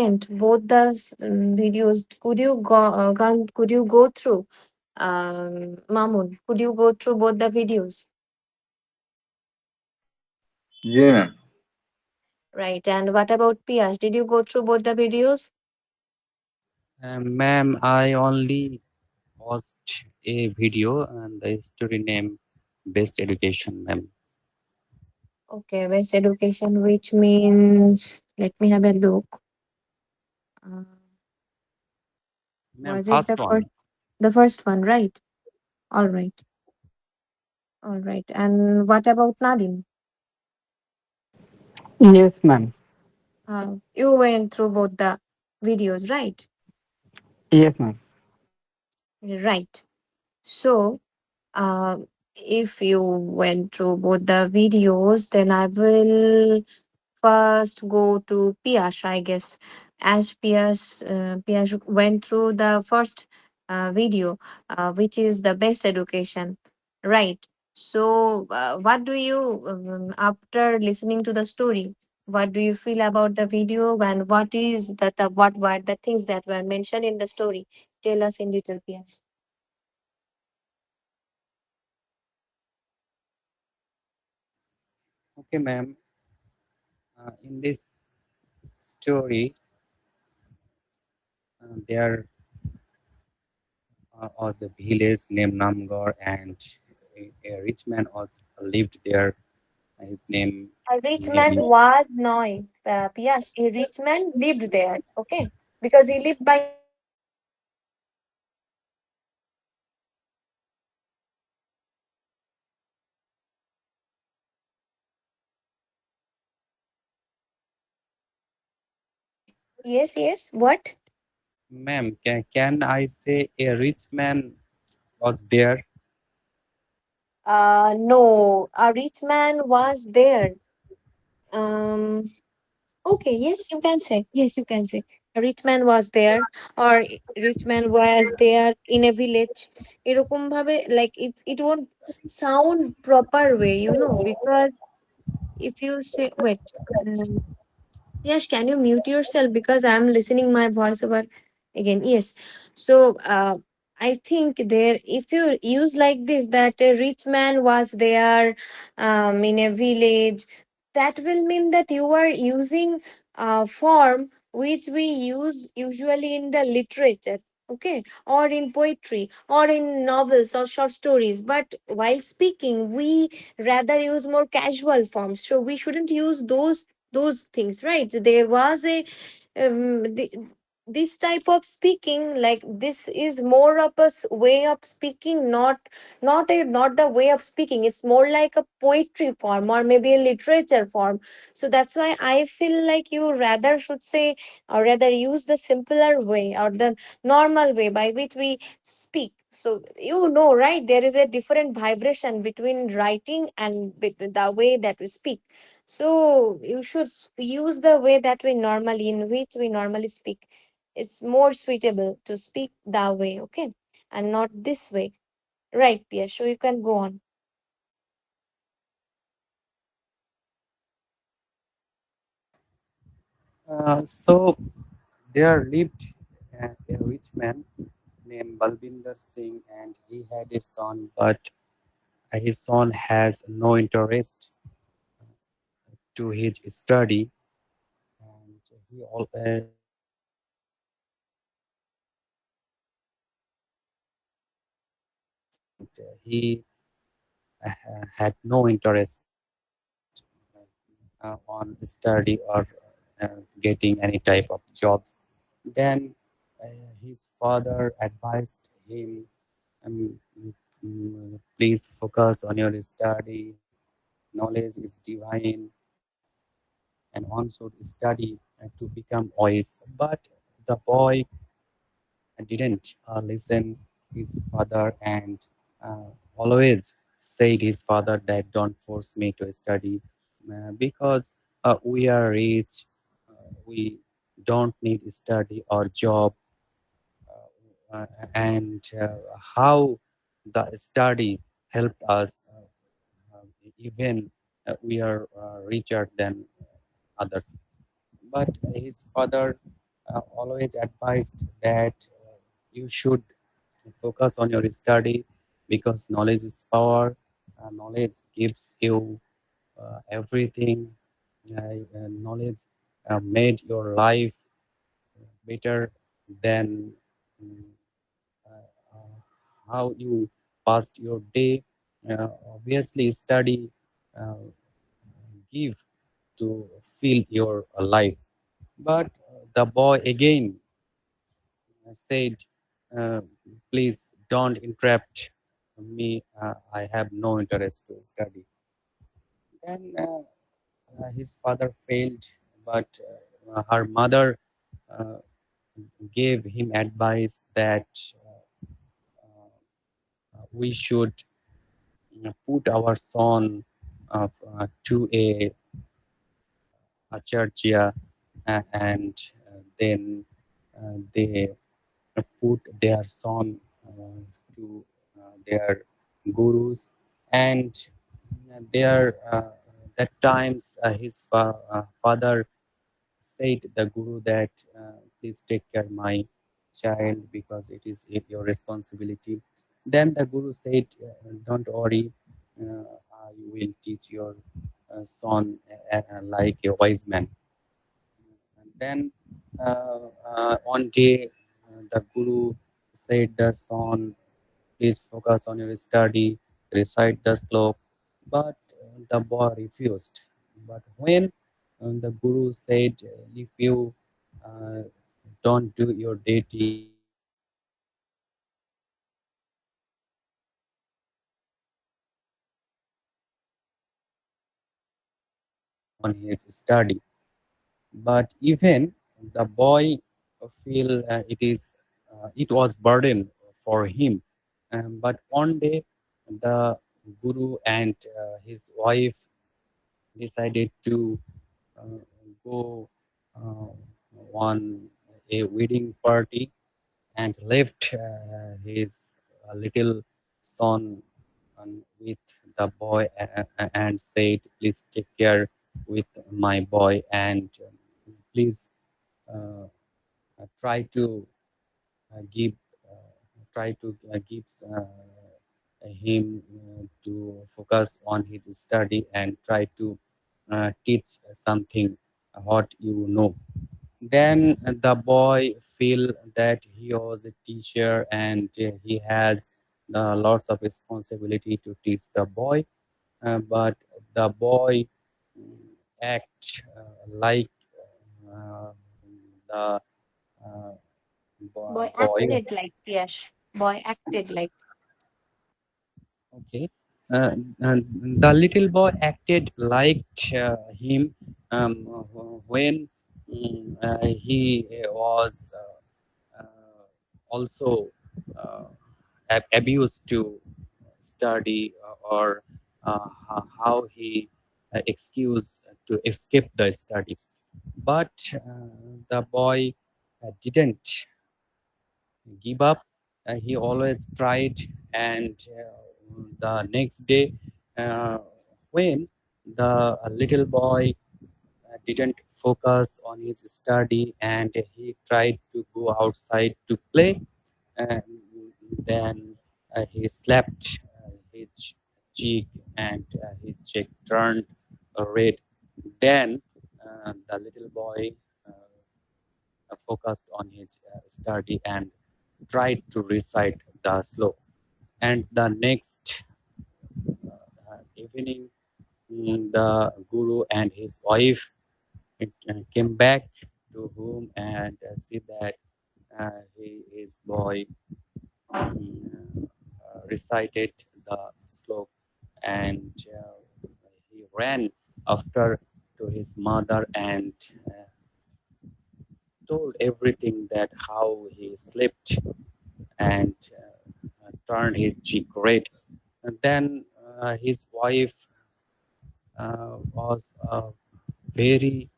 both the videos. Could you go through, Mamun? Could you go through both the videos? Yeah, ma'am. Right. And what about Piyash? Did you go through both the videos? Ma'am, I only watched a video and the story name Best Education, ma'am. Okay, best education, which means let me have a look. Uh, Ma'am, was it first one. the first one, right? All right, all right. And what about Nadim? Yes, ma'am. You went through both the videos, right? Yes, ma'am. Right. So, uh, if you went through both the videos, then I will first go to Piyash, I guess. As Piyash went through the first video, which is the best education, right? So, what do you, after listening to the story, what do you feel about the video, and what is what were the things that were mentioned in the story? Tell us in detail, Piyash. Okay, ma'am. In this story, there was a village named Namgar, and a rich man was lived there. His name A rich man maybe was Noy. Piyash, a rich man lived there, okay? Because he lived by himself. So he was rich. And yes, yes. What? ma'am. Can I say a rich man was there? No, a rich man was there. Um, okay, yes, you can say. Yes, you can say. A rich man was there, or rich man was there in a village. এরকম ভাবে like it won't sound proper way, because if you say wait. Yes, can you mute yourself because I'm listening my voice over again. Yes. So I think there if you use like this that a rich man was there in a village, that will mean that you are using a form which we use usually in the literature, okay, or in poetry or in novels or short stories. But while speaking, we rather use more casual forms. So we shouldn't use those things, right? So there was a the, this type of speaking, like this is more of a way of speaking, not the way of speaking. It's more like a poetry form or maybe a literature form. So that's why I feel like you rather should say, or rather use the simpler way or the normal way by which we speak. So right, there is a different vibration between writing and between the way that we speak. So you should use the way that we normally, in which we normally speak. It's more suitable to speak that way, okay? And not this way. Right, Pierre. So you can go on. So there lived a rich man named Balbinder Singh, and he had a son, but his son has no interest to his study, and he he had no interest on study or getting any type of jobs. Then his father advised him, um, please focus on your study. Knowledge is divine, and one should study to become wise. But the boy didn't listen his father, and always said his father that don't force me to study because we are rich, we don't need study or job, and how the study helped us, even we are richer than others. But his father always advised that you should focus on your study because knowledge is power. Knowledge gives you everything. Knowledge made your life better than mm, how you passed your day. Obviously, study uh, give to fill your life. But the boy again said, uh, please don't interrupt me. I have no interest to study. Then his father failed, but her mother uh, gave him advice that we should put our son to a church, yeah, and then they put their son to their gurus, and there that times his father said the guru that please take care my child because it is your responsibility. Then the guru said, don't worry, I will teach your son like a wise man. And then one day the guru said the son, please focus on your study, recite the slope. But the boy refused. But when the guru said, if you uh, don't do your duty, on his study. But even the boy feel it was burden for him. But one day the guru and his wife decided to uh, go uh, on a wedding party and left his little son with the boy and said, please take care with my boy and please uh, try to give try to give him to focus on his study and try to teach something what you know. Then the boy feel that he was a teacher and he has lots of responsibility to teach the boy, but the boy act like uh, the uh, Boy boy. acted like, yes. Boy acted like. Okay. Uh, and the little boy acted like him when he was also uh, abused to study or how he excused to escape the study. But the boy didn't give up. He always tried, and the next day, uh, when the little boy didn't focus on his study and he tried to go outside to play, and then he slapped his cheek and his cheek turned red. Then the little boy focused on his study and tried to recite the slope. And the next evening, the guru and his wife came back to home and see that his boy recited the slope, and he ran after to his mother and told everything that how he slept and turned his cheek red. And then his wife was very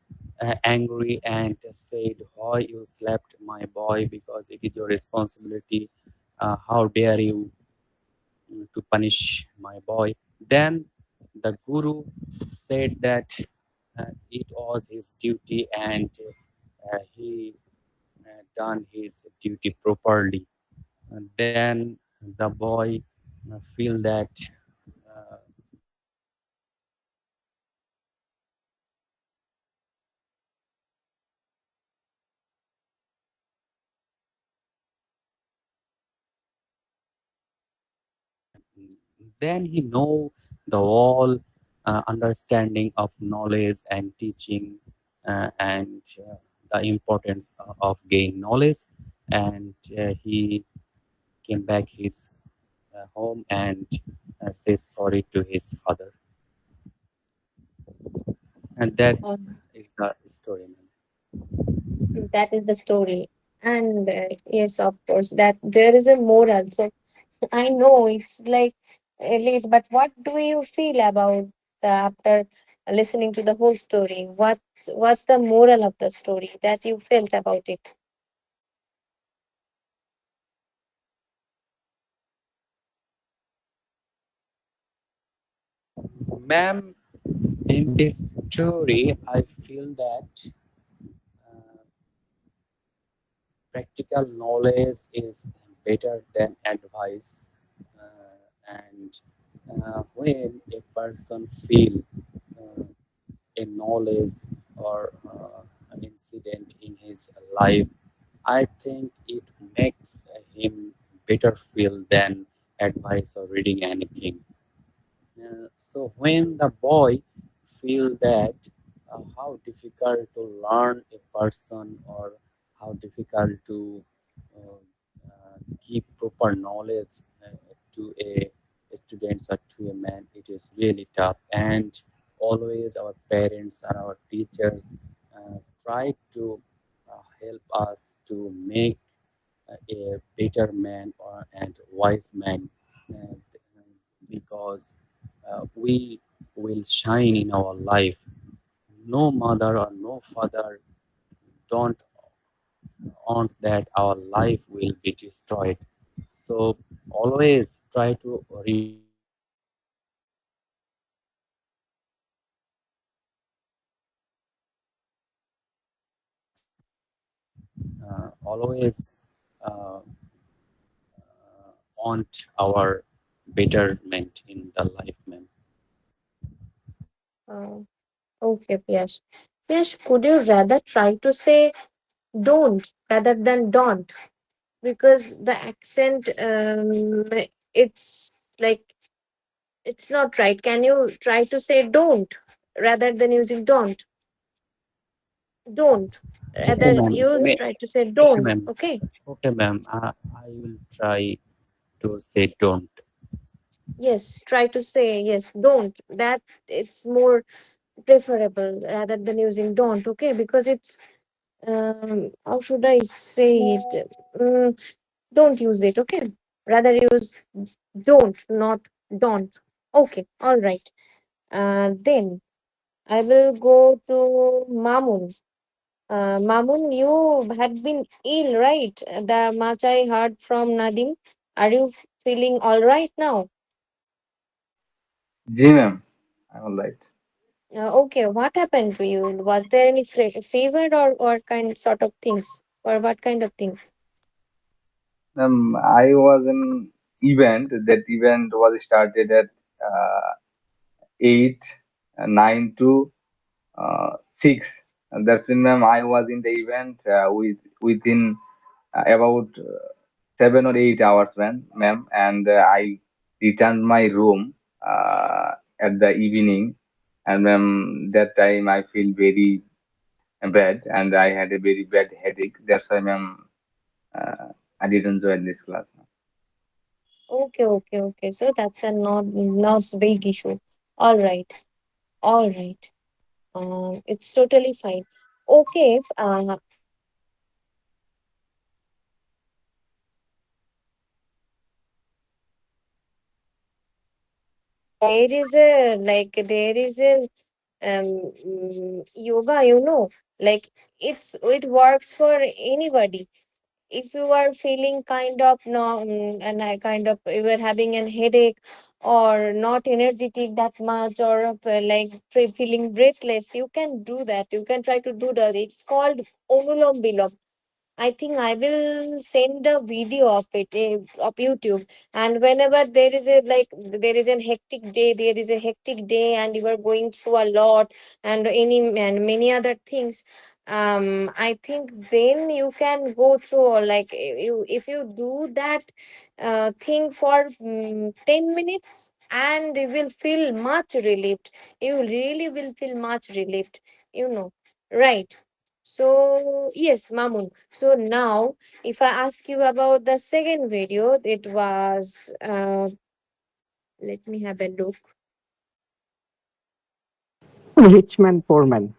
angry and said, why you slapped my boy because it is your responsibility. How dare you to punish my boy? Then the guru said that it was his duty and he done his duty properly. And then the boy feel that uh, then he know the whole understanding of knowledge and teaching and the importance of gain knowledge, and he came back his home and says sorry to his father, and that Um, is the story, man. that is the story. And yes, of course, that there is a moral. So I know it's like late, but what do you feel about after listening to the whole story? What's the moral of the story that you felt about it? Ma'am, in this story, I feel that uh, practical knowledge is better than advice. And when a person feel uh, a knowledge or an incident in his life, I think it makes him better feel than advice or reading anything. So when the boy feel that how difficult to learn a person or how difficult to uh, give proper knowledge to a student or to a man, it is really tough. And always our parents and our teachers try to help us to make a better man or and wise man, uh, because we will shine in our life. No mother or no father don't want that our life will be destroyed. So always try to read books, read always uh, want our betterment in the life, man. Uh, okay, Yash. Yash, could you rather try to say don't rather than don't? Because the accent, it's like it's not right. Can you try to say don't rather than using don't? Don't. Okay, Rather, ma'am. you try to say Okay, don't. ma'am. Okay. Okay, ma'am. I will try to say don't. Yes, try to say yes, don't. That it's more preferable rather than using don't. Okay, because it's how should I say it? Don't use it. Okay, rather use don't, not don't. Okay, all right. Then I will go to Mamun. Mamun, you had been ill, right? The much I heard from Nadim. Are you feeling all right now? Ji ma'am, I'm all right. Okay, what happened to you? Was there any fever or kind sort of things? Or what kind of thing? I was in event. That event was started at 8, 9 to 6. And that's when, ma'am, I was in the event within about 7 or 8 hours, ma'am. And I returned my room at the evening. And ma'am, that time I feel very bad and I had a very bad headache. That's why, ma'am, uh, I didn't join this class. Okay, okay, okay. So that's a not big issue. All right, all right. It's totally fine. Okay, there is a there is a yoga, like it works for anybody. If you are feeling kind of no and I kind of you were having an headache or not energetic that much or feeling breathless, you can do that. You can try to do that. It's called onulom bilom. I think I will send a video of it of YouTube. And whenever there is a like there is a hectic day, there is a hectic day, and you are going through a lot and many other things. I think then you can go through or like if you do that thing for 10 minutes, and you will feel much relieved. You really will feel much relieved. You know, right? So, yes, Mamun. So now, if I ask you about the second video, it was, let me have a look. Rich man, poor man.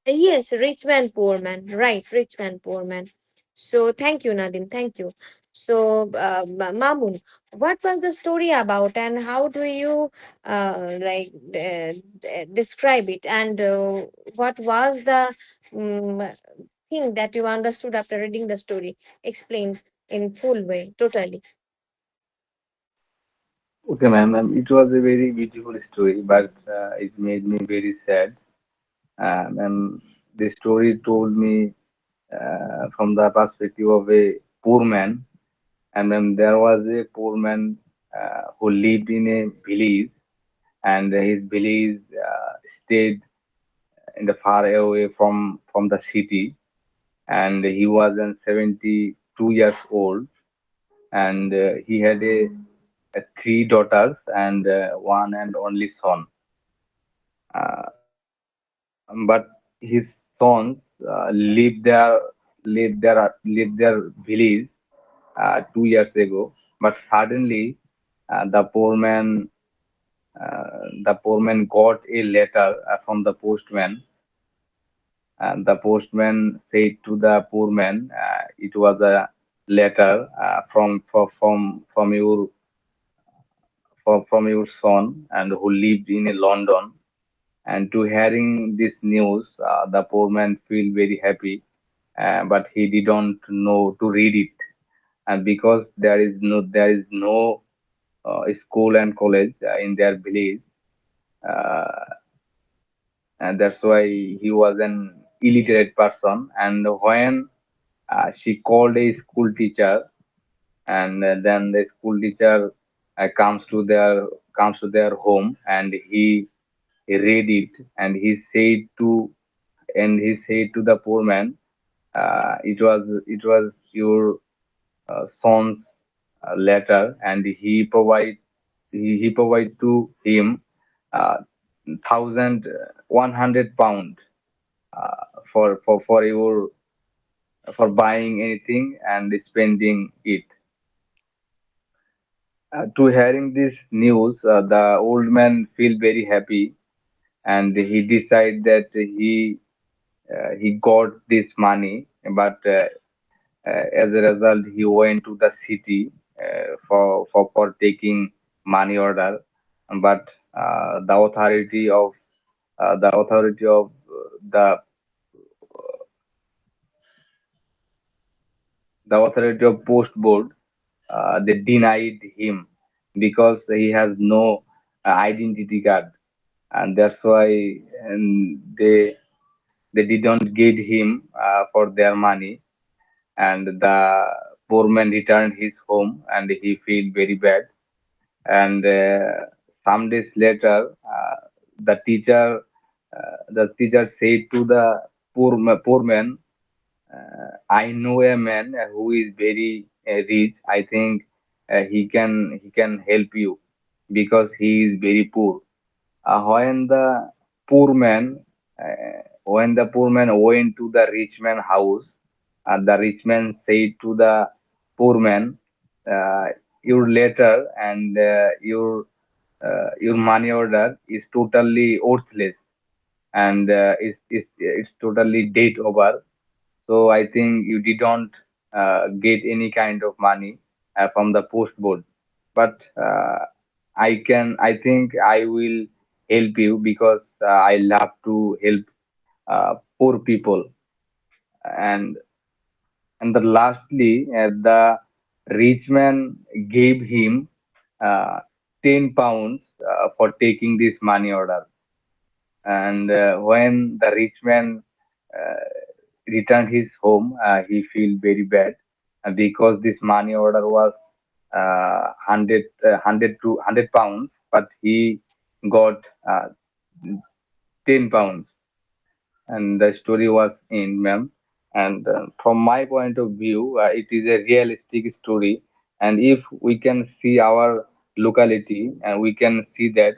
Yes, Rich Man, Poor Man. Right, Rich Man, Poor Man. So, thank you, Nadim. Thank you. So, Mamun, what was the story about, and how do you describe it? And what was the um, thing that you understood after reading the story? Explain in full way, totally. Okay, ma'am. It was a very beautiful story, but it made me very sad. And the story told me from the perspective of a poor man. And then there was a poor man who lived in a village, and his village stayed in the far away from the city. And he was then 72 years old, and he had a three daughters and one and only son. But his sons lived their village 2 years ago. But suddenly, the poor man got a letter from the postman, and the postman said to the poor man, it was a letter from your son, and who lived in London. And to hearing this news, the poor man feel very happy, but he didn't know to read it. And because there is no school and college in their village, uh, and that's why he was an illiterate person. And when she called a school teacher, and then the school teacher comes to their home, and he read it, and he said to the poor man, it was your son's letter, and he provide to him 1,100 pound for buying anything and spending it. To hearing this news, the old man feel very happy, and he decide that he got this money. But as a result, he went to the city for taking money order. But uh, the authority of the authority of post board, they denied him because he has no identity card, and that's why, they didn't get him for their money. And the poor man returned his home, and he feel very bad. And some days later, the teacher said to the poor man, I know a man who is very rich. I think he can help you because he is very poor. When the poor man went to the rich man house, the rich man said to the poor man, uh, your letter and your money order is totally worthless, and it's totally date over. So I think you didn't get any kind of money from the post board. But I think I will help you because I love to help poor people. And the lastly, the rich man gave him uh, 10 pounds for taking this money order. And when the rich man returned his home, he feel very bad because this money order was 100 to 100 pounds, but he got 10 pounds, and the story was in, ma'am. And from my point of view, it is a realistic story. And if we can see our locality, and we can see that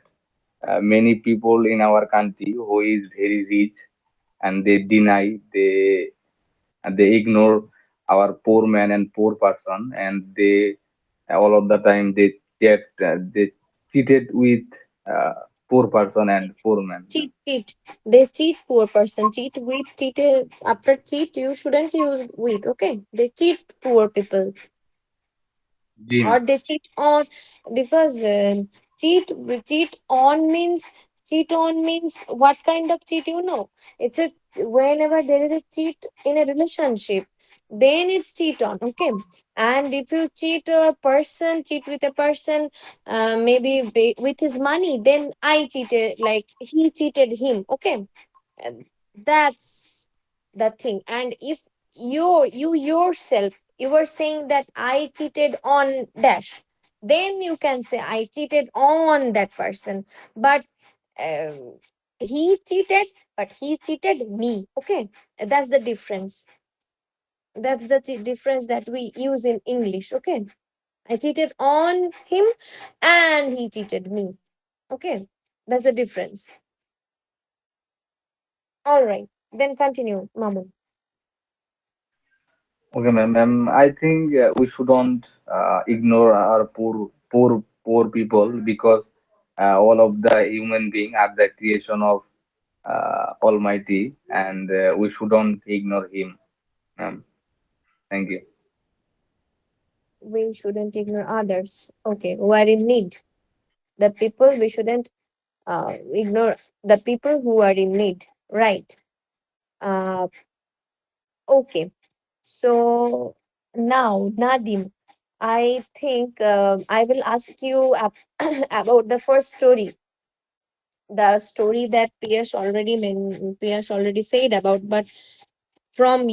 many people in our country who is very rich, and they deny, they ignore our poor man and poor person, and they all of the time they cheated with uh, poor person and poor man, ma'am. Cheat. They cheat poor person. Cheat with cheated. After cheat, you shouldn't use with. Okay. They cheat poor people. Ji, Or ma'am. they cheat on, because cheat on means what kind of cheat, it's a, whenever there is a cheat in a relationship, then it's cheat on. Okay. And if you cheat with a person, maybe with his money, then I cheated, like he cheated him. Okay. And that's the thing. And if you yourself, you were saying that I cheated on dash, then you can say I cheated on that person. But um, he cheated, but he cheated me. Okay. That's the difference. That's the difference that we use in English. Okay. I cheated on him and he cheated me. Okay. That's the difference. All right, then continue, Mamu. Okay, ma'am. I think we shouldn't ignore our poor people, because all of the human being are the creation of Almighty, and we shouldn't ignore Him, ma'am. Thank you. We shouldn't ignore others. Okay, who are in need. The people, we shouldn't ignore the people who are in need. Right. Uh, okay. So now, Nadim, I think I will ask you about the first story, the story that Piyash already said about, but from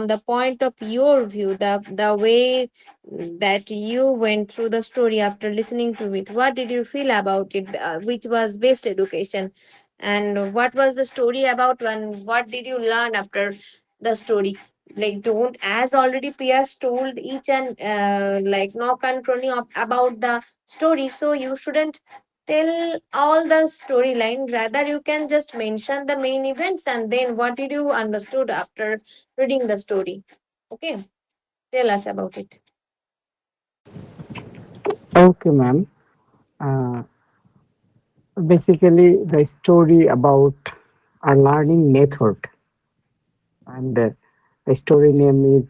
the point of your view, the way that you went through the story after listening to it, what did you feel about it, which was best education, and what was the story about, and what did you learn after the story? Like, don't, as already Piers told each and like knock and crony about the story, so you shouldn't tell all the storyline. Rather, you can just mention the main events and then what did you understood after reading the story. Okay, tell us about it. Okay, ma'am. Uh, Basically, the story about a learning method, and the story name is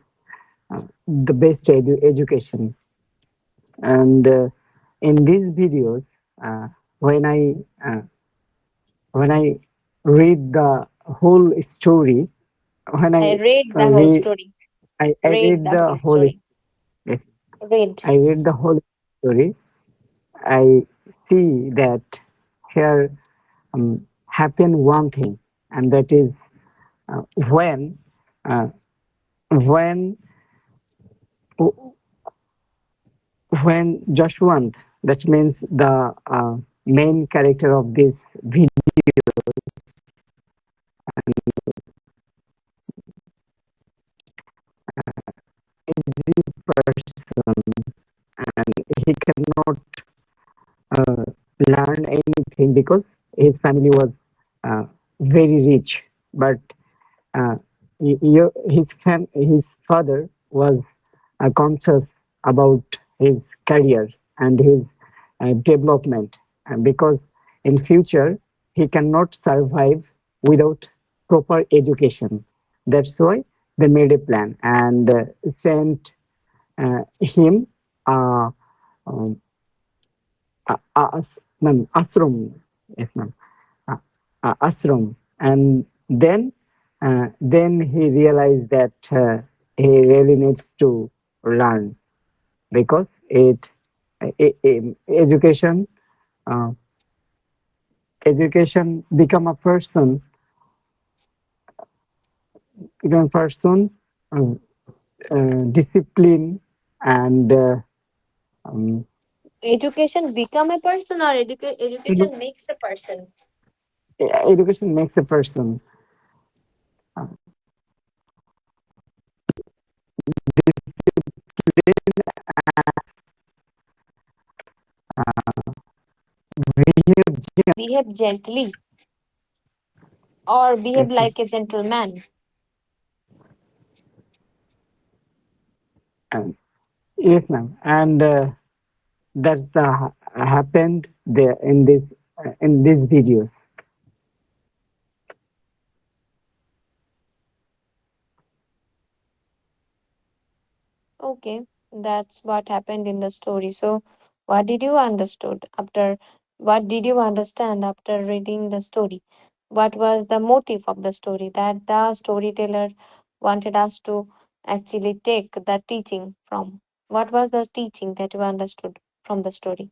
the best education. And in these videos, uh, when I uh, when I read the whole story, when I I read the whole re story. I Read read the the whole whole story. yes, Read. I read the whole story. I see that here happen one thing, and that is uh, when uh, when when Joshua, that means the main character of this video, and he cannot uh, learn anything because his family was uh, very rich, but uh, his father was conscious about his career and his development, and because in future he cannot survive without proper education. That's why they made a plan and sent him uh, um, ma'am, ashram, yes ma'am, ashram, and then he realized that he really needs to learn because education uh, education become a person Even person, uh, discipline, and um, Education become a person or edu- education makes a person? education makes a person. Uh, behave Behave gently or behave gently. like a gentleman. And yes, ma'am. And that's happened there in these videos. Okay, that's what happened in the story. So, what did you understood after? What did you understand after reading the story? What was the motive of the story that the storyteller wanted us to actually take the teaching from? What was the teaching that you understood from the story?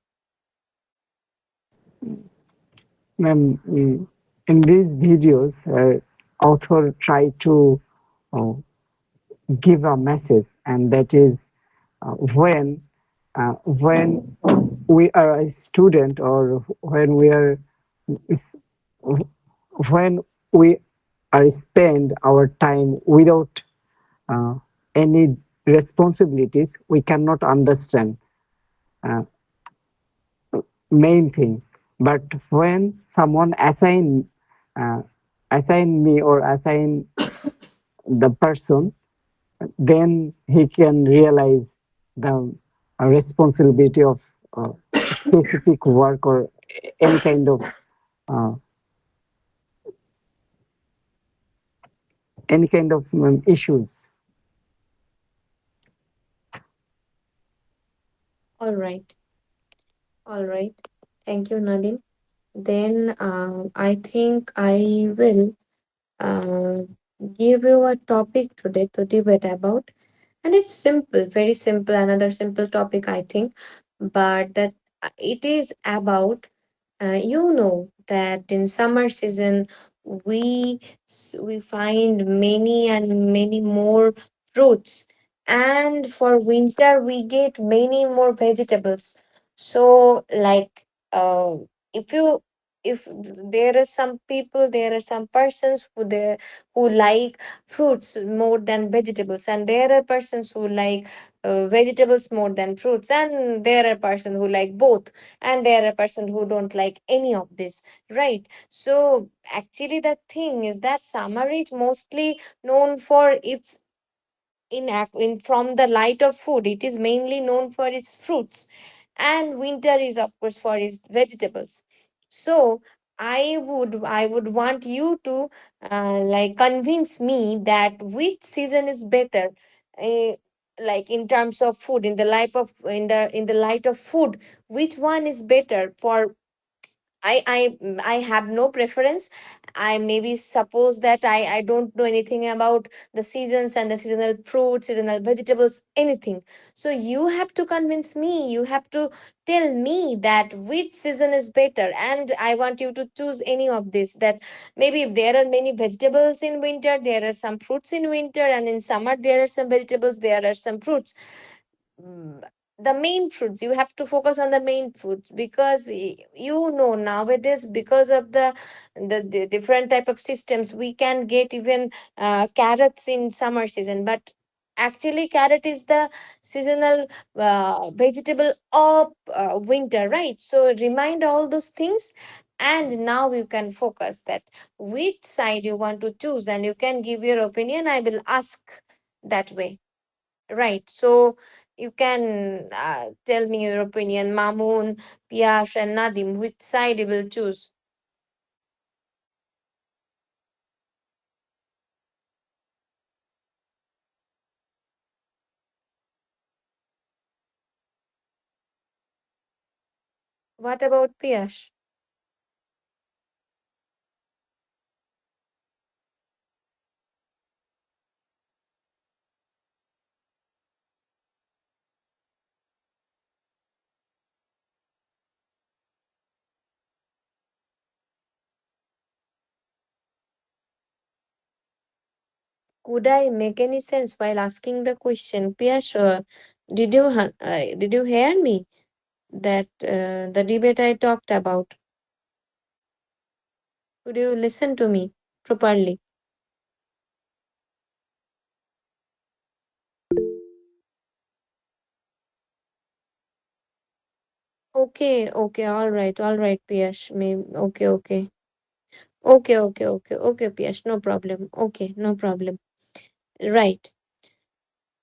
Ma'am, in these videos, author try to uh, give a message, and that is when we are a student, or when we are spend our time without uh, any responsibilities, we cannot understand uh, main thing. But when someone uh, assign me or assign the person, then he can realize the responsibility of uh, specific work or any kind of uh, issues. All right, all right. Thank you, Nadim. Then I think I will uh, give you a topic today to debate about. And it's simple, very simple, another simple topic, I think. But that it is about, you know, that in summer season we find many and many more fruits, and for winter we get many more vegetables. So like, if you if there are some people, there are some persons who like fruits more than vegetables, and there are persons who like vegetables more than fruits, and there are persons who like both, and there are person who don't like any of this, right? So actually the thing is that summer is mostly known for its in from the light of food, it is mainly known for its fruits, and winter is of course for its vegetables. So I would want you to like convince me that which season is better, uh, like in terms of food, in the life of in the light of food, which one is better for. I have no preference. I maybe suppose that I don't know anything about the seasons and the seasonal fruits, seasonal vegetables, anything. So you have to convince me. You have to tell me that which season is better, and I want you to choose any of this. That maybe if there are many vegetables in winter, there are some fruits in winter, and in summer there are some vegetables, there are some fruits. Mm, the main fruits, you have to focus on the main fruits, because you know nowadays, because of the different type of systems, we can get even carrots in summer season, but actually carrot is the seasonal vegetable of winter, right? So remind all those things, and now you can focus that which side you want to choose, and you can give your opinion. I will ask that way. Right. So you can tell me your opinion, Mamoon, Piyash, and Nadim, which side you will choose. What about Piyash? Could I make any sense while asking the question? Piyash, did you hear me? That the debate I talked about. Could you listen to me properly? Okay, all right, Piyash. Maybe okay, Piyash. No problem. Okay, no problem. Right.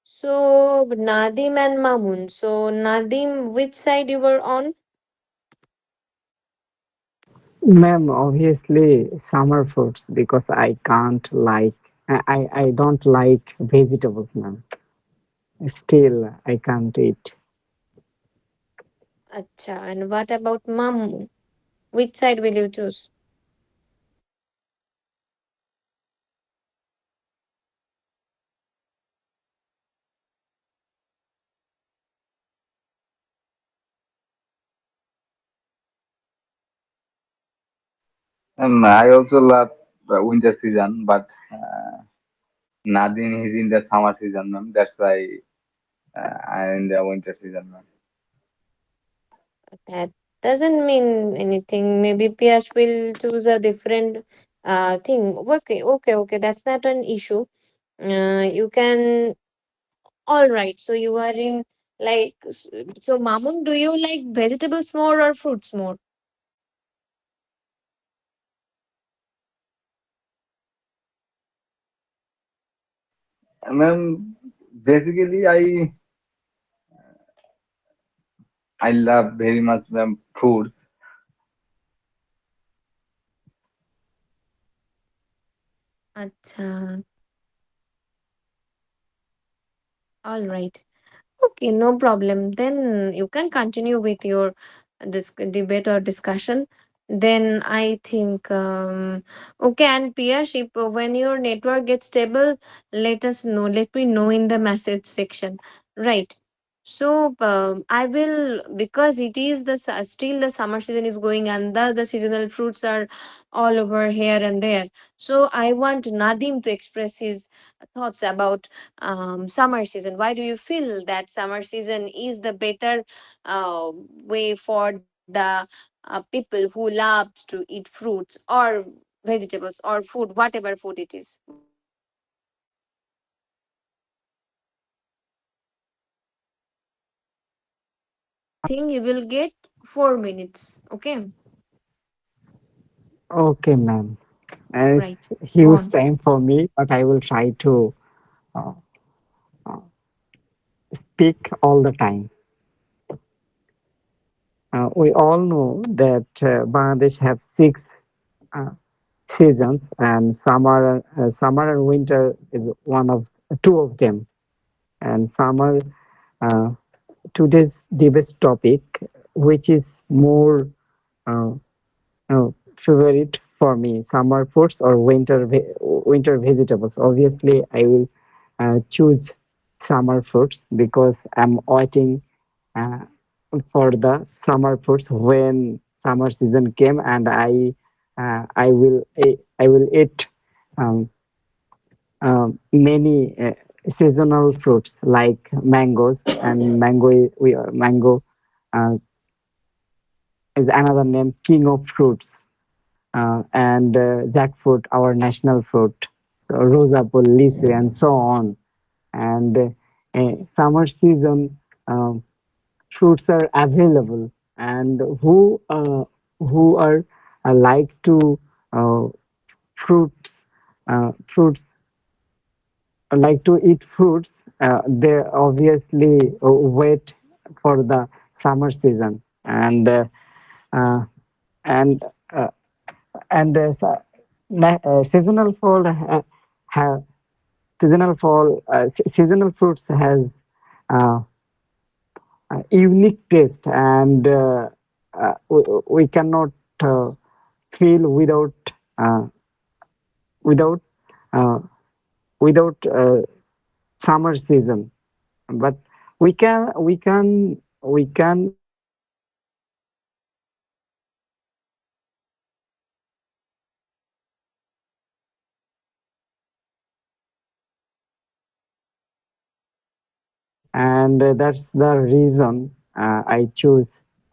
So Nadim and Mamun. So Nadim, which side you were on? Ma'am, obviously summer foods because I can't like I don't like vegetables, ma'am. Still I can't eat. Acha. And what about Mamun? Which side will you choose? I also love winter season, but Nadine is in the summer season, ma'am. That's why I'm in the winter season, ma'am. That doesn't mean anything. Maybe Piyash will choose a different thing. Okay. That's not an issue. You can. All right. So you are in like. So Mamun, do you like vegetables more or fruits more? Ma'am, basically I love very much, ma'am, food. Acha. All right. Okay, no problem. Then you can continue with your this debate or discussion. Then I think okay. And Piyash, if when your network gets stable, let us know. Let me know in the message section. Right. So I will, because it is the still the summer season is going and the seasonal fruits are all over here and there. So I want Nadim to express his thoughts about summer season. Why do you feel that summer season is the better way for the people who love to eat fruits or vegetables or food, whatever food it is? Why do you feel that summer season is the better I think you will get 4 minutes. Okay. Okay, ma'am. It's Right. Go huge on. time for me, but I will try to uh, uh, speak all the time. We all know that Bangladesh have six uh, seasons, and summer and winter is one of two of them. And summer, uh, today's debate topic, which is more uh, favorite for me, summer foods or winter vegetables. Obviously, I will choose summer foods because I'm waiting uh, for the summer foods when summer season came, and I will eat um, many seasonal fruits like mangoes, and mango uh, is another name, king of fruits, and jackfruit, our national fruit, so rose apple, lychee, and so on. And summer season fruits are available, and who are like to uh, fruits fruits like to eat fruits, they obviously wait for the summer season, uh, and uh, seasonal fall have seasonal fruits has uh, unique taste, and we cannot uh, feel uh, without uh, without summer season, but we can and that's the reason I choose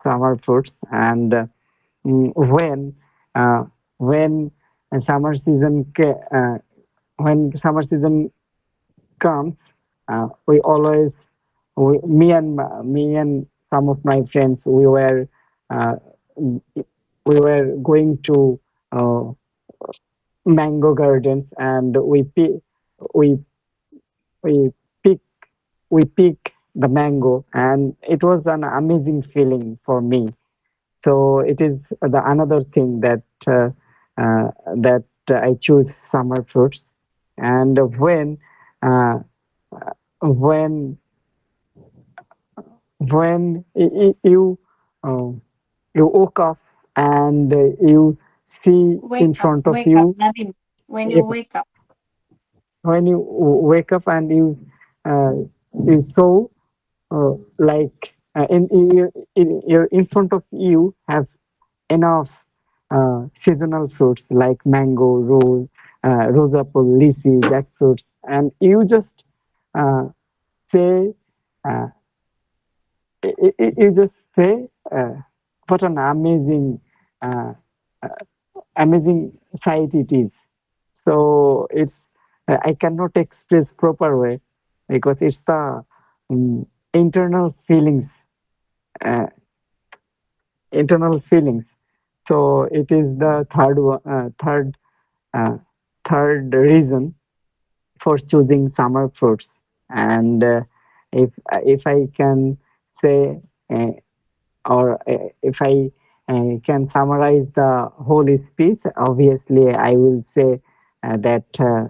summer fruits. And when uh, when summer season when summer season comes, we always me and some of my friends uh, we were going to uh, mango gardens, and we we pick we pick the mango, and it was an amazing feeling for me. So it is the another thing that I choose summer fruits. And uh, when you uh, you woke up and you see in front of Wake up, you, Nadim. When yes, you wake up. when you wake up and uh, you saw like in front of you have enough seasonal fruits like mango, rose apple, lychee, jackfruits, and you just uh, say uh, you just say what an uh, amazing sight it is. So it's I cannot express proper way because it's the um, internal feelings, uh, internal feelings. So it is the uh, third reason for choosing summer fruits. And if I can say uh, or if I can summarize the whole speech, obviously I will say that uh,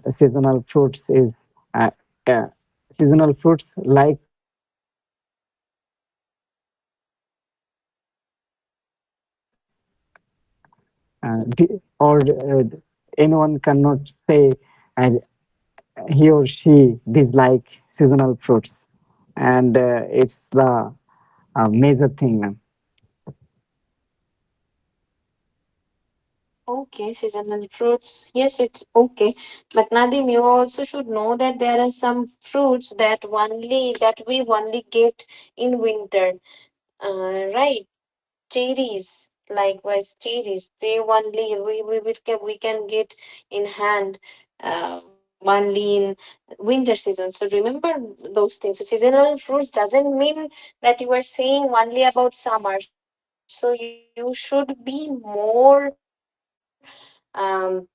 uh, seasonal fruits like or anyone cannot say uh, he or she dislike seasonal fruits, and it's the major thing. Okay, seasonal fruits. Yes, it's okay. But Nadim, you also should know that there are some fruits that we only get in winter. Right? Cherries, likewise cherries. They only we can get in hand only in winter season. So remember those things. So seasonal fruits doesn't mean that you are saying only about summer. So you should be more um,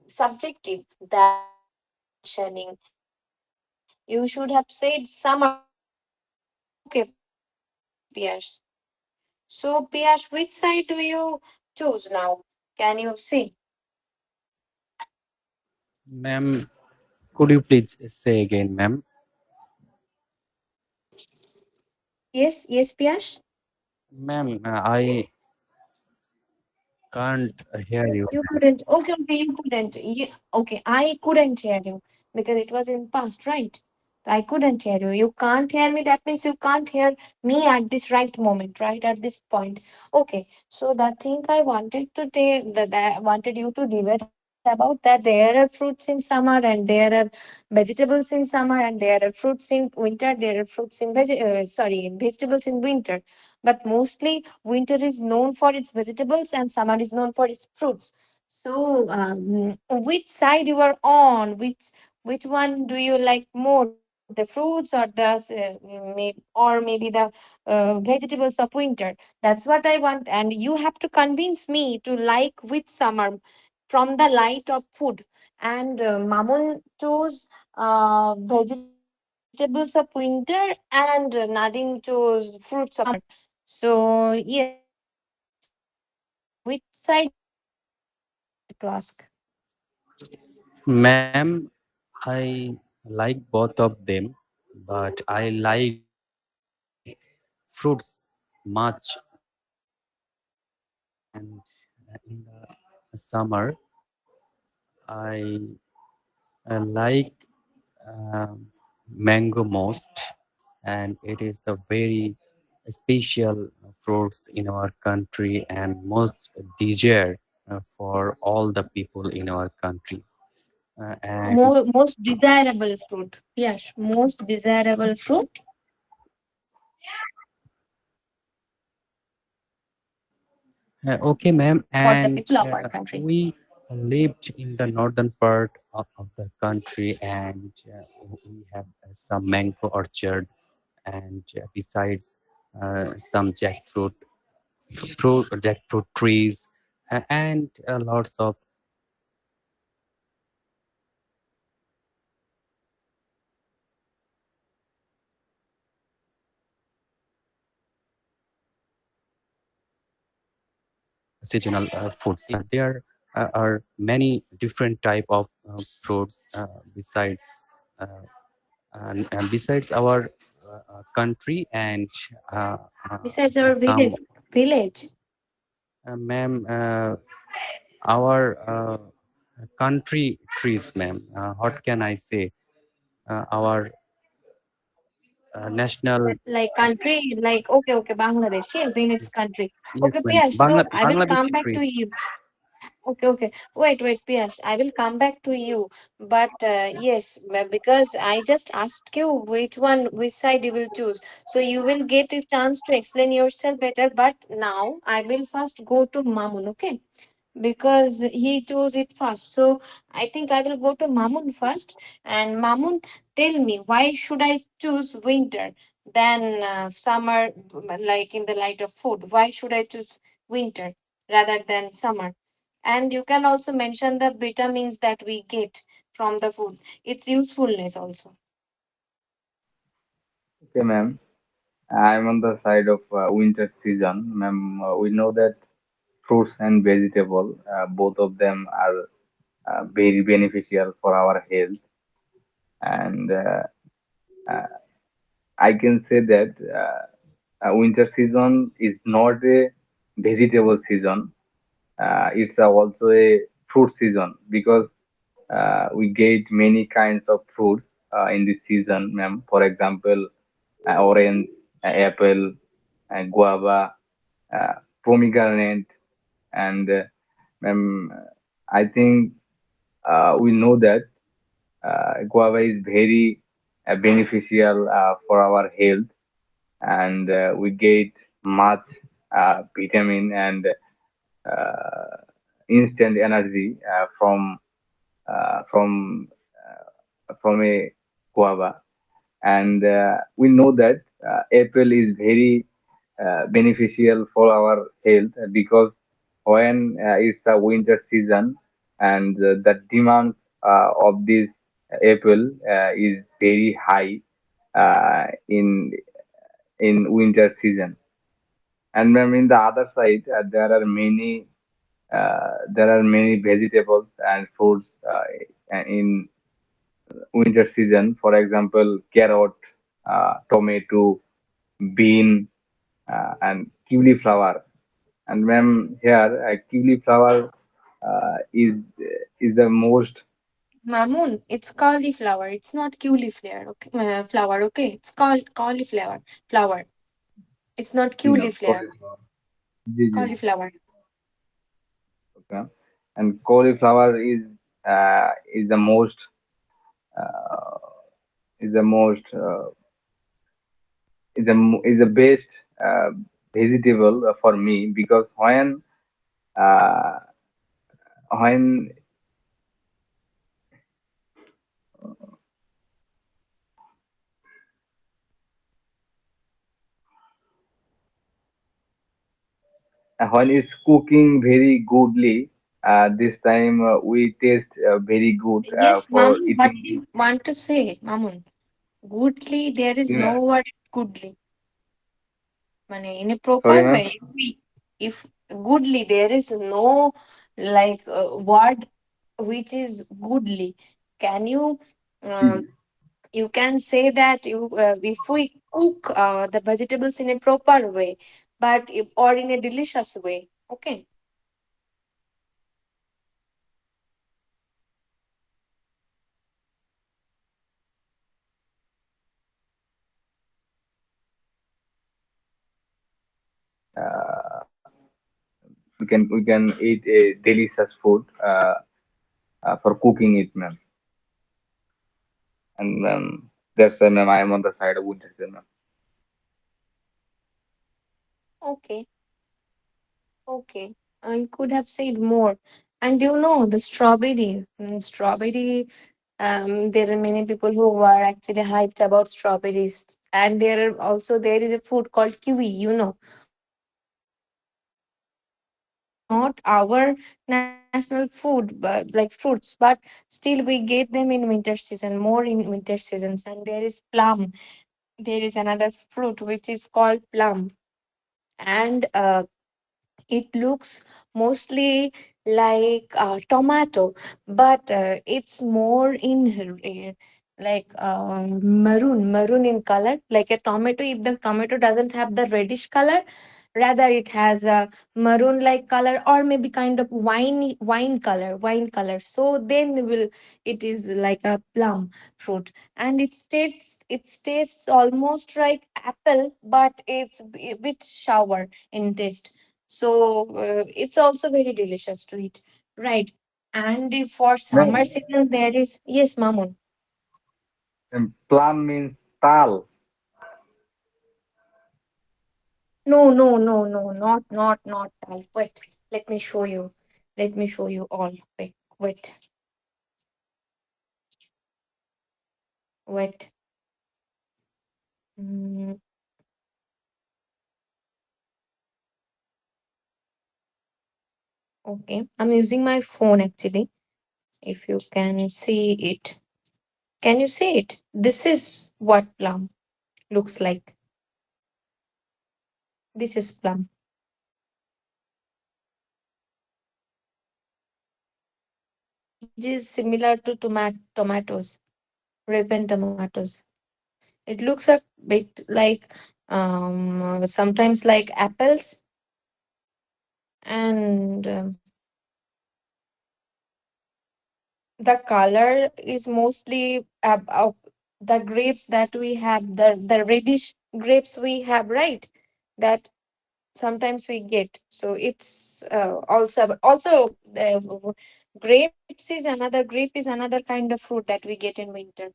subjective than mentioning. You should have said summer fruits. Okay, Piyash. So, Piyash, which side do you choose now? Can you see? Ma'am, could you please say again, ma'am? Yes, yes, Piyash. Ma'am, I can't hear you. You couldn't. Okay, okay, you couldn't. Okay, I couldn't hear you because it was in past, right? I couldn't hear you. You can't hear me. That means you can't hear me at this right moment, right? At this point. Okay. So the thing I wanted to take that I wanted you to debate about that there are fruits in summer and there are vegetables in summer and there are fruits in winter. There are fruits in vegetables in winter. But mostly winter is known for its vegetables and summer is known for its fruits. So which side you are on? Which one do you like more, the fruits or maybe the vegetables of winter? That's what I want, and you have to convince me to like which summer from the light of food. And Mamun chose vegetables of winter, and Nadim chose fruits of summer. So yes, which side you are on? I wanted to ask. Ma'am, I like both of them, but I like fruits much more. And in the summer, I like mango most, and it is the very special fruits in our country and most desired for all the people in our country. and Most desirable fruit. Yes, most desirable fruit okay, ma'am. for the And people of our country. we lived in the northern part of the country, and we have some mango orchard, and besides some jackfruit trees, and lots of seasonal foods. There are many different type of fruits uh, and besides our country, and uh, Besides our some village. ma'am, our country trees, ma'am. What can I say? Our national. Like country, like okay, Bangladesh. Yes, then it's country. Yes, Okay, ma'am. Piyash. So I will come Bangladeshi back to trees. you. Okay. Wait, Piyash. I will come back to you. But yes, because I just asked you which side you will choose. So you will get a chance to explain yourself better. But now I will first go to Mamun. Okay, because he chose it first. So I think I will go to Mamun first. And Mamun, tell me, why should I choose winter than summer, like in the light of food? Why should I choose winter rather than summer? And you can also mention the vitamins that we get from the food, its usefulness also. Okay, ma'am. I'm on the side of winter season, ma'am. We know that fruits and vegetable, both of them are very beneficial for our health, and uh, I can say that winter season is not a vegetable season. It's also a fruit season because we get many kinds of fruits in this season, ma'am. For example, orange, apple, guava, uh, pomegranate, and ma'am, I think we know that guava is very beneficial for our health, and we get much vitamin and uh, instant energy from from a guava. And we know that apple is very beneficial for our health because when it's a winter season and the demand of this apple is very high in winter season. And ma'am, in the other side, there are many vegetables and fruits in winter season. For example, carrot, tomato, bean, and cauliflower. And ma'am, here cauliflower is the most. Mamun, it's cauliflower. It's not cauliflower. Okay, flower. Okay, it's called cauliflower. Flower. It's not No, cauliflower. cauliflower. Ji, ji, ji. Cauliflower. Okay. And cauliflower is the most uh, is the most is the best uh, vegetable for me because uh, when when it's cooking very goodly, this time we taste very good Yes, for Mamun, what eating do this. you want to say, Mamun? Goodly, there is Yeah. no word goodly. Mane, in a Sorry, proper ma'am. way, if goodly, there is no like word which is goodly. Can you, um, you can say that if we cook the vegetables in a proper way, but if, or in a delicious way, okay. Uh, we can eat a delicious food for cooking it, ma'am. and that's why, ma'am, I am on the side of winter season, ma'am. Okay, okay. I could have said more. And you know, the strawberry, strawberry, there are many people who are actually hyped about strawberries. And there is a food called kiwi, you know. Although kiwi is not our national food, but like fruits, but still we get them in winter season, more in winter seasons. And there is plum. There is another fruit which is called plum. And it looks mostly like tomato, but it's more in like maroon in color, like a tomato. If the tomato doesn't have the reddish color, rather it has a maroon like color, or maybe kind of wine color. So then will it is like a plum fruit, and it tastes almost like apple, but it's a bit sour in taste. So it's also very delicious to eat, right? And for summer Ma'am, season, there is, yes, Mamun. plum means tal. No, no, no, no, not all. Wait, let me show you. Let me show you all. Wait, wait. Mm, okay, I'm using my phone actually. If you can see it, can you see it? This is what plum looks like. This is plum. It is similar to tomatoes, ripened tomatoes. It looks a bit like sometimes like apples, and the color is mostly the grapes that we have, the reddish grapes we have, right? That sometimes we get. So it's also grape is another kind of fruit that we get in winter.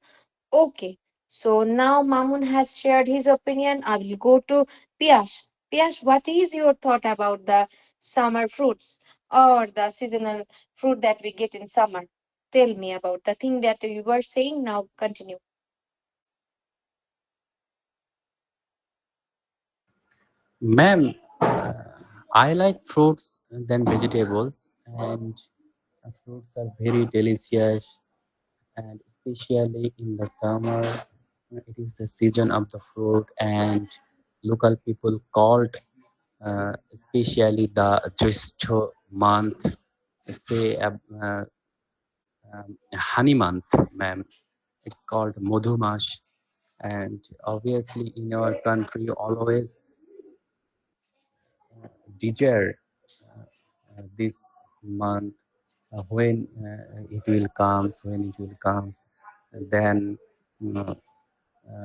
Okay, so now Mamun has shared his opinion. I will go to Piyash. Piyash, what is your thought about the summer fruits or the seasonal fruit that we get in summer? Tell me about the thing that you were saying. Now continue. Ma'am, I like fruits than vegetables, and fruits are very delicious, and especially in the summer, it is the season of the fruit, and local people called especially the just month, say honey month, ma'am. It's called Madhumash, and obviously in our country always desire this month when it will comes, when it will comes, then you know,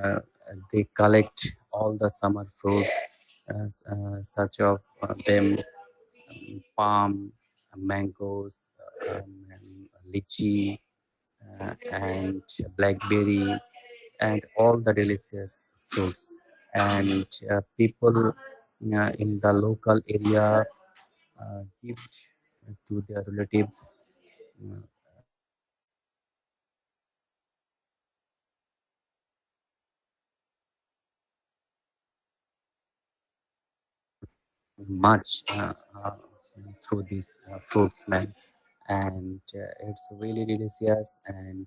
uh, they collect all the summer fruits, such of them palm, mangoes, and lychee, and blackberry, and all the delicious fruits. And people in the local area gift to their relatives uh, much through these fruits, man. And it's really delicious. And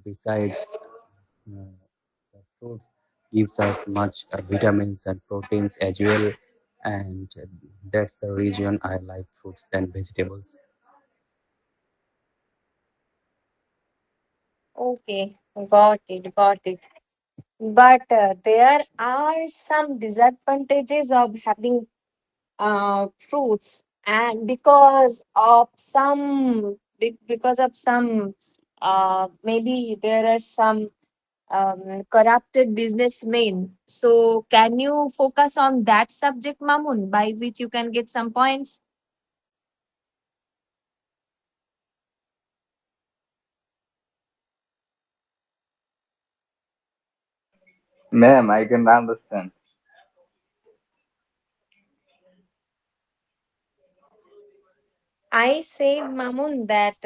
besides, uh, the fruits gives us much vitamins and proteins as well. And that's the reason I like fruits than vegetables. Okay, got it. But there are some disadvantages of having fruits, and because of some maybe there are some corrupted businessmen. So can you focus on that subject, Mamun, by which you can get some points? Ma'am, I can understand. I said, Mamun, that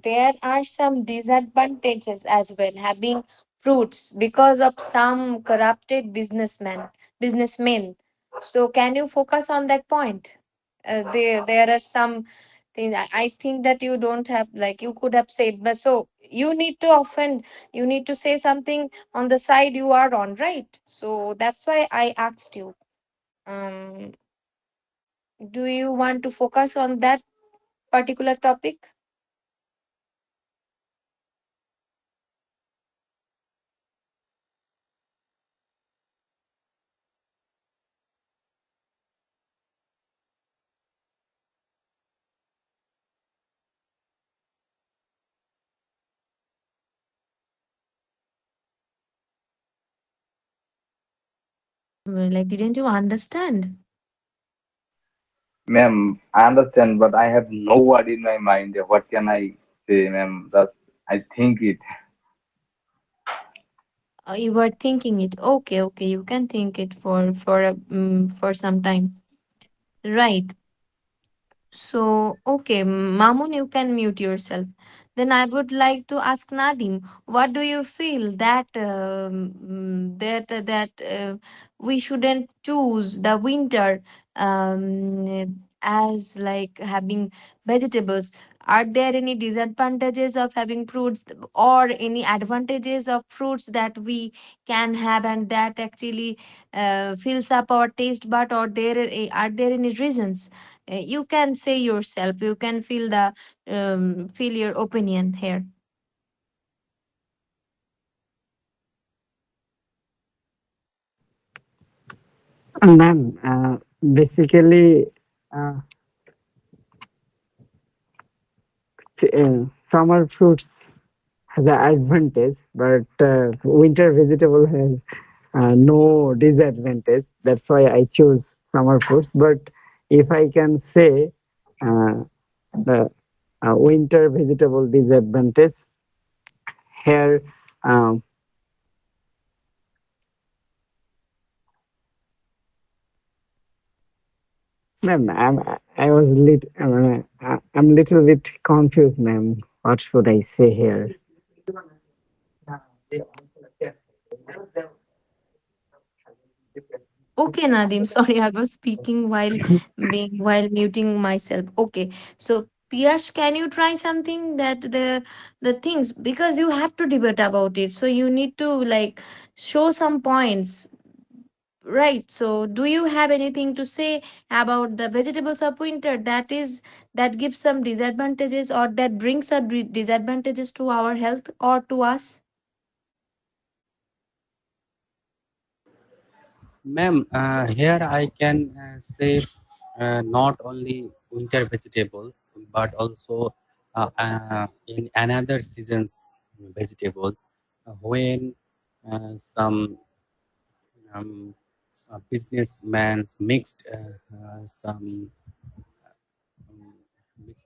there are some disadvantages as well having fruits because of some corrupted businessmen. So, can you focus on that point? There are some things I think that you don't have, like you could have said, but so you need to often you need to say something on the side you are on, right? So that's why I asked you. Um, do you want to focus on that particular topic? Well, like, didn't you understand? Ma'am, I understand, but I have no word in my mind. What can I say, ma'am? That's I think it. You were thinking it. Okay, okay, you can think it for some time. Right. So, okay, Mamun, you can mute yourself. Then I would like to ask Nadim, what do you feel that we shouldn't choose the winter as like having vegetables? Are there any disadvantages of having fruits or any advantages of fruits that we can have and that actually fills up our taste bud, or are there any reasons? You can say yourself, you can feel your opinion here. Ma'am, basically, uh, summer fruits has an advantage, but winter vegetable has no disadvantage. That's why I choose summer fruits. But if I can say the winter vegetable disadvantage here, um, ma'am, I was I'm little bit confused, ma'am. What should I say here? Okay, Nadim, sorry, I was speaking while muting myself. Okay, so Piyash, can you try something that the things, because you have to debate about it, so you need to like show some points. Right. So, do you have anything to say about the vegetables of winter that gives some disadvantages or that brings some disadvantages to our health or to us? Ma'am, here I can say not only winter vegetables, but also in another seasons vegetables. When some businessmen um, mixed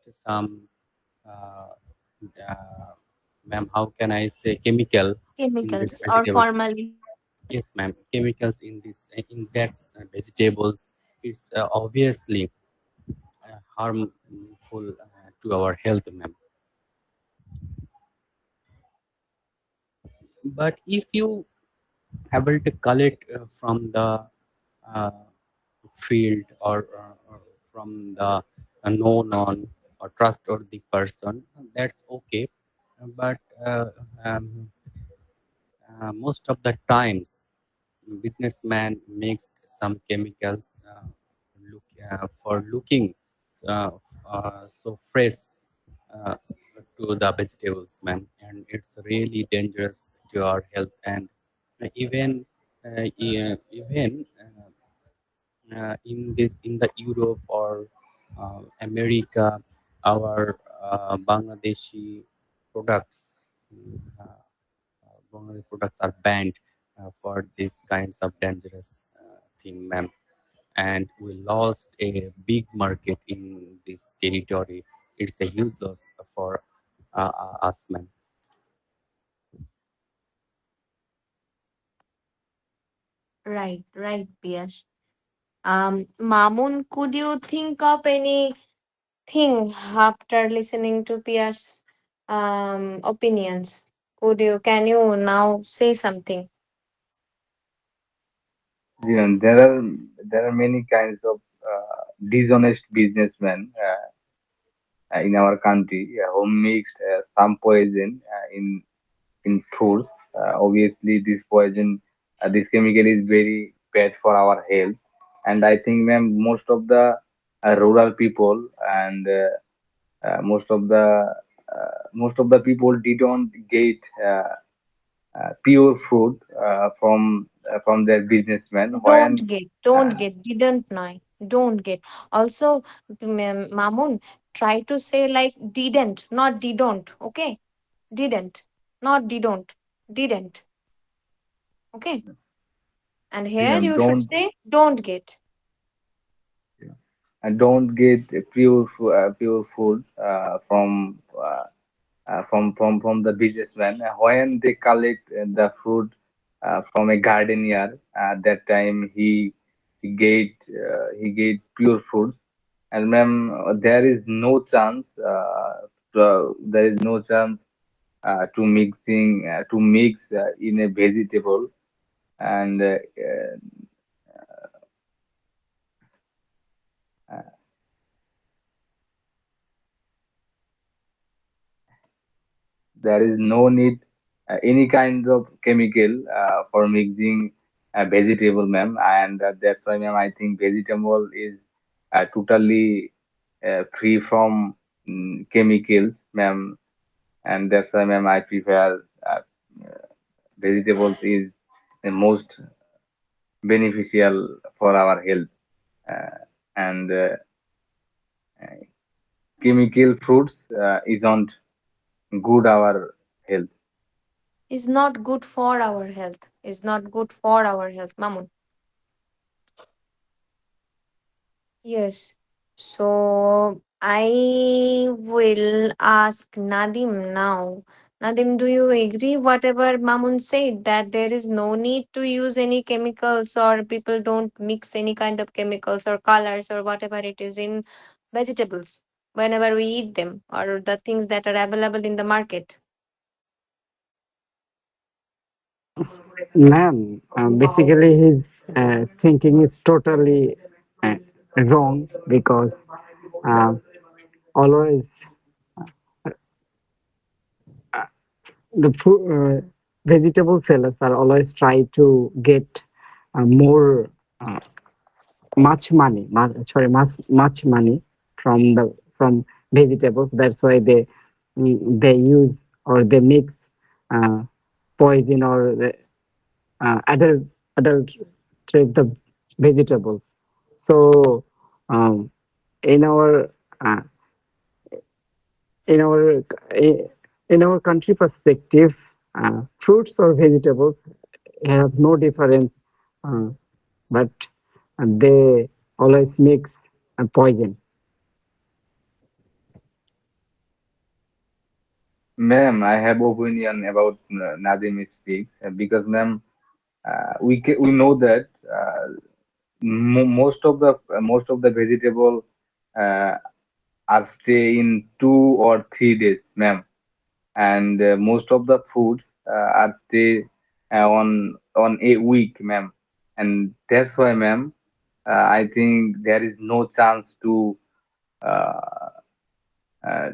some uh, uh, ma'am, how can I say chemical in this Chemicals or vegetable? formally. Yes, ma'am. Chemicals in this in that vegetables. It's obviously harmful to our health, ma'am. But if you able to collect from the uh, field or from the known or trustworthy person, that's okay. But um, most of the times businessman makes some chemicals for looking uh, so fresh uh, to the vegetables, man, and it's really dangerous to our health. And even even in the Europe or America, our Bangladeshi products. Bangladeshi products are banned for these kinds of dangerous thing, ma'am. And we lost a big market in this territory. It's a huge loss for us, ma'am. Right, right, Piyash. Mamun, could you think of anything after listening to Piyash's opinions? Can you now say something? There are many kinds of dishonest businessmen in our country who mixed some poison in fruits. Obviously, this poison, this chemical is very bad for our health, and I think, ma'am, rural people and most of the people didn't get pure food from their businessmen. When Don't uh, get, didn't know, don't get. Also, Mamun, try to say like didn't, not didn't, okay? Didn't, not didn't, okay? And here you should don't say don't get. don't get pure food from the businessman. When they collect the fruit from a gardener, at that time he get pure fruits. And ma'am, there is no chance. There is no chance to mix in a vegetable, and uh, there is no need any kind of chemical for mixing vegetable, ma'am. And that's why, ma'am, I think vegetable is totally free from chemicals, ma'am. And that's why, ma'am, I prefer vegetables is the most beneficial for our health. And chemical fruits isn't good our health. Is not good for our health. Is not good for our health, Mamun. Yes. So I will ask Nadim now. Nadim, do you agree whatever Mamun said that there is no need to use any chemicals or people don't mix any kind of chemicals or colors or whatever it is in vegetables whenever we eat them or the things that are available in the market? Ma'am, basically his thinking is totally uh, wrong because uh, always the vegetable sellers are always try to get more uh, much money from vegetables. That's why they use or they mix uh, poison or adulterate the vegetables. So um, in our uh, in our in our country perspective, fruits or vegetables have no difference, uh, but they always mix poison. Ma'am, I have opinion about Nadim speaks because, ma'am, we know that most of the vegetable uh, are stay in 2 or 3 days, ma'am, and most of the foods are stay on a week, ma'am, and that's why, ma'am, I think there is no chance uh, uh,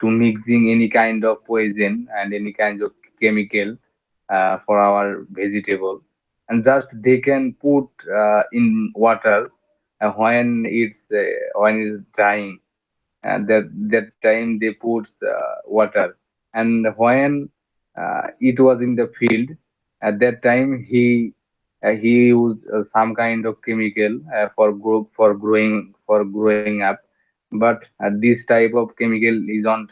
to mixing any kind of poison and any kind of chemical for our vegetable, and just they can put in water when it's drying, and that time they put water, and when it was in the field, at that time he used some kind of chemical for growing up, but this type of chemical is not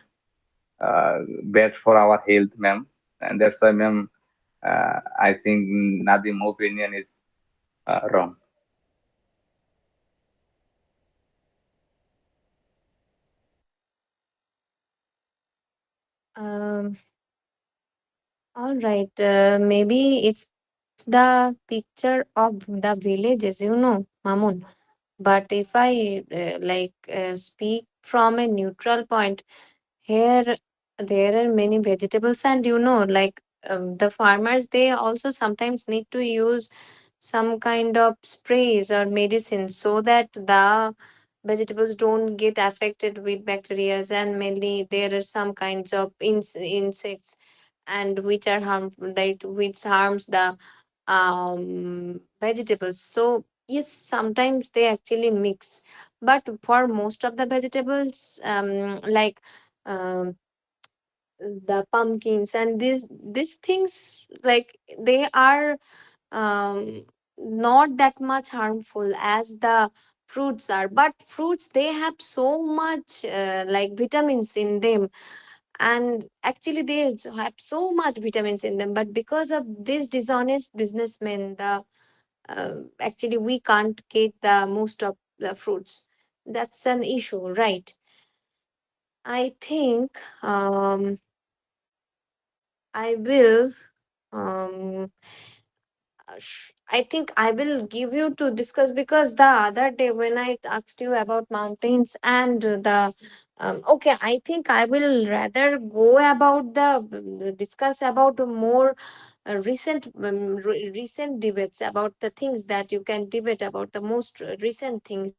bad for our health, ma'am, and that's why, ma'am, I think Nadim opinion is wrong. Um, all right. Maybe it's The picture of the villages, Mamun. But if I speak from a neutral point, here there are many vegetables, and the farmers, they also sometimes need to use some kind of sprays or medicines so that the vegetables don't get affected with bacteria, and mainly there are some kinds of insects and which are harmful, like which harms the vegetables. So yes, sometimes they actually mix, but for most of the vegetables, um, the pumpkins and these things, like they are um, not that much harmful as the fruits are. But fruits, they have so much vitamins in them, and actually they have so much vitamins in them, but because of this dishonest businessmen, the actually we can't get the most of the fruits. That's an issue, right? I think I will um I think I will give you to discuss, because the other day when I asked you about mountains and the okay, I think I will rather go about the discuss about more recent debates about the things that you can debate about the most recent things.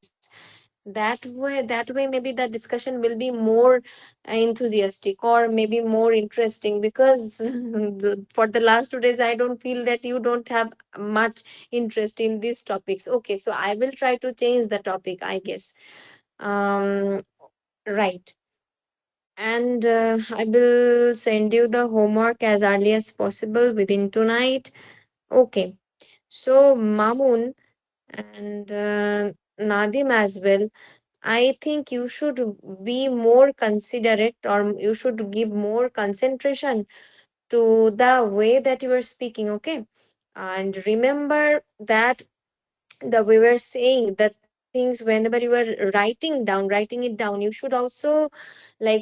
That way maybe the discussion will be more enthusiastic or maybe more interesting, because for the last 2 days I don't feel that you don't have much interest in these topics. Okay, so I will try to change the topic, I guess. um right. And I will send you the homework as early as possible within tonight. Okay. So Mamun and Nadim as well, I think you should be more considerate, or you should give more concentration to the way that you are speaking, okay? And remember that the we were saying the things, whenever you are writing it down, you should also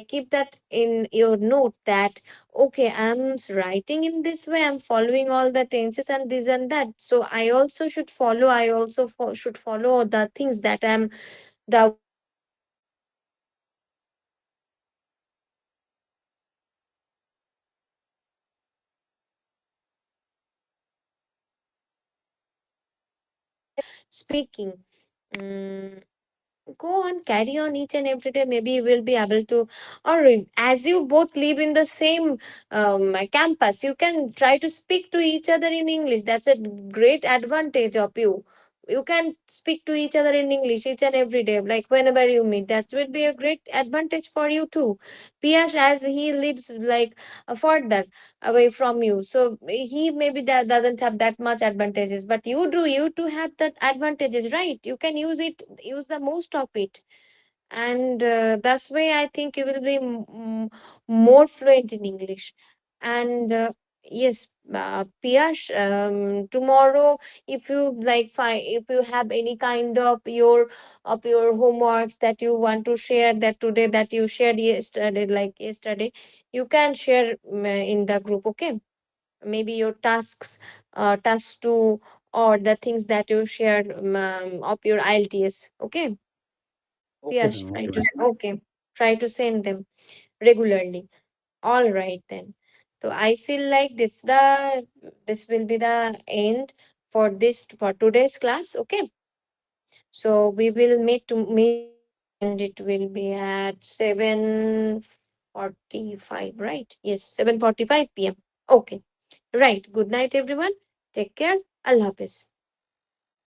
keep that in your note that okay, I'm writing in this way, I'm following all the tenses and this and that, so I also should follow, should follow the things that I'm, the way that I'm speaking, mm, go on, carry on each and every day. Maybe you will be able to, or as you both live in the same campus, you can try to speak to each other in English. That's a great advantage of you. You can speak to each other in English each and every day, like whenever you meet. That will be a great advantage for you too. Piyash, as he lives further away from you, so he maybe doesn't have that much advantages, but you do, you do have that advantages, right? You can use it, use the most of it, and that's way I think you will be more fluent in English. And yes, Piyash, tomorrow, if you if you have any kind of your homeworks that you want to share, that today that you shared yesterday, you can share in the group, okay? Maybe your tasks too, or the things that you shared of your IELTS, okay? Okay, Yes, ma'am. try Okay, to ma'am. okay. Try to send them regularly. All right then. So I feel like this will be the end for this, for today's class. Okay. So we will meet tomorrow, and it will be at 7:45, right? Yes, 7:45 p.m. Okay. Right. Good night, everyone. Take care. Allah Hafiz.